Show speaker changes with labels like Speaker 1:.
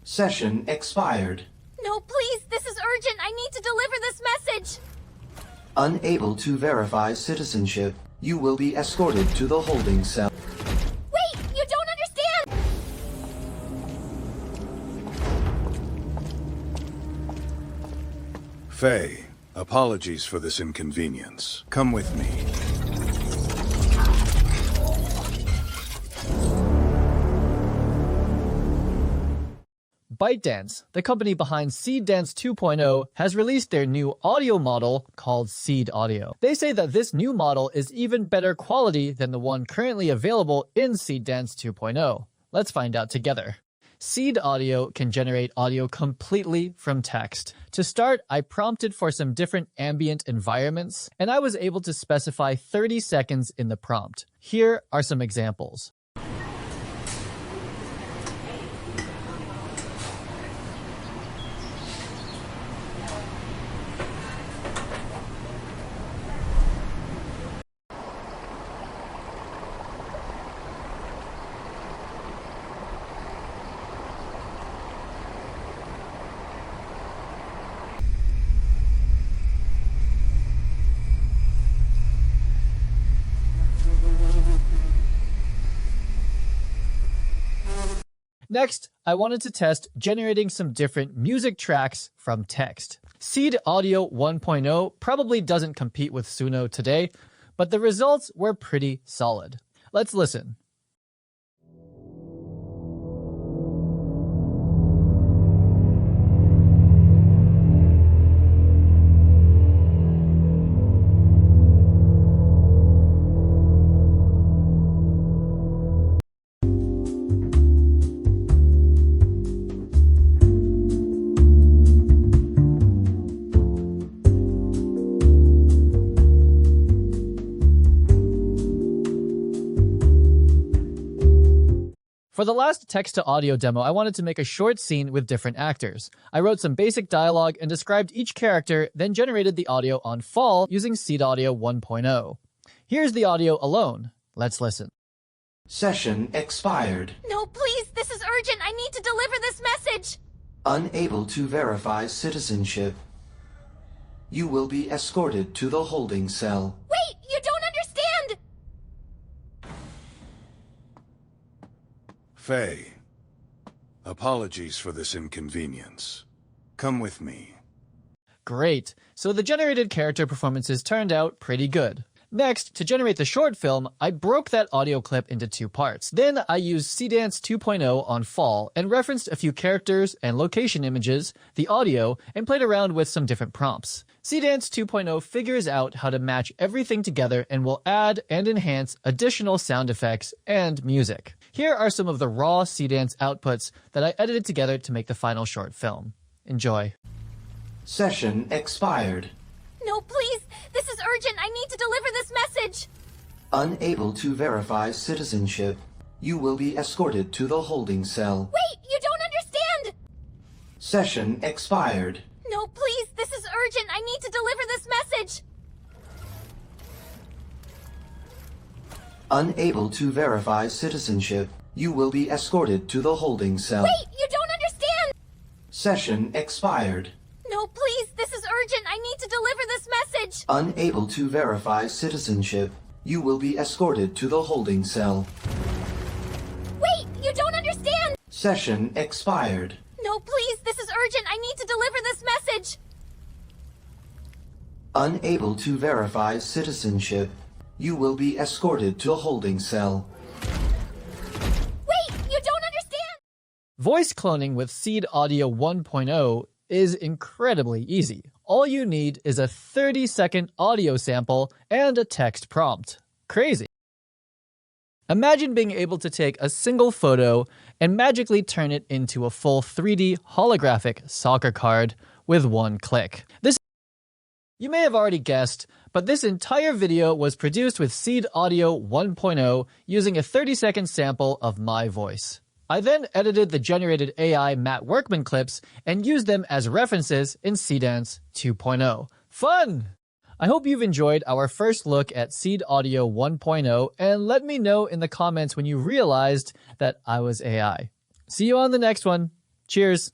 Speaker 1: Session expired.
Speaker 2: No, please, this is urgent. I need to deliver this message.
Speaker 1: Unable to verify citizenship. You will be escorted to the holding cell.
Speaker 2: Wait, you don't understand!
Speaker 3: Faye, apologies for this inconvenience. Come with me.
Speaker 4: Bytedance, the company behind Seedance 2.0, has released their new audio model called Seed Audio. They say that this new model is even better quality than the one currently available in Seedance 2.0. Let's find out together. Seed Audio can generate audio completely from text. To start, I prompted for some different ambient environments, and I was able to specify 30 seconds in the prompt. Here are some examples. Next, I wanted to test generating some different music tracks from text. Seed Audio 1.0 probably doesn't compete with Suno today, but the results were pretty solid. Let's listen. For the last text-to-audio demo, I wanted to make a short scene with different actors. I wrote some basic dialogue and described each character, then generated the audio on Fall using Seed Audio 1.0. Here's the audio alone. Let's listen.
Speaker 1: Session expired.
Speaker 2: No, please, this is urgent. I need to deliver this message.
Speaker 1: Unable to verify citizenship. You will be escorted to the holding cell.
Speaker 2: Wait, you don't understand!
Speaker 3: Faye, apologies for this inconvenience. Come with me.
Speaker 4: Great. So the generated character performances turned out pretty good. Next, to generate the short film, I broke that audio clip into two parts. Then I used Seedance 2.0 on Fall and referenced a few characters and location images, the audio, and played around with some different prompts. Seedance 2.0 figures out how to match everything together and will add and enhance additional sound effects and music. Here are some of the raw Seedance outputs that I edited together to make the final short film. Enjoy.
Speaker 1: Session expired.
Speaker 2: No, please, this is urgent. I need to deliver this message.
Speaker 1: Unable to verify citizenship. You will be escorted to the holding cell.
Speaker 2: Wait, you don't understand!
Speaker 1: Session expired.
Speaker 2: No, please, this is urgent. I need to deliver this message.
Speaker 1: Unable to verify citizenship. You will be escorted to the holding cell.
Speaker 2: Wait, you don't understand!
Speaker 1: Session expired.
Speaker 2: No, please, this is urgent. I need to deliver this message.
Speaker 1: Unable to verify citizenship. You will be escorted to the holding cell.
Speaker 2: Wait, you don't understand!
Speaker 1: Session expired.
Speaker 2: No, please, this is urgent. I need to deliver this message.
Speaker 1: Unable to verify citizenship. You will be escorted to the holding cell.
Speaker 2: Wait, you don't understand!
Speaker 4: Voice cloning with Seed Audio 1.0 is incredibly easy. All you need is a 30-second audio sample and a text prompt. Crazy. Imagine being able to take a single photo and magically turn it into a full 3D holographic soccer card with one click. You may have already guessed, but this entire video was produced with Seed Audio 1.0 using a 30-second sample of my voice. I then edited the generated AI Matt Workman clips and used them as references in Seedance 2.0. Fun! I hope you've enjoyed our first look at Seed Audio 1.0 and let me know in the comments when you realized that I was AI. See you on the next one. Cheers!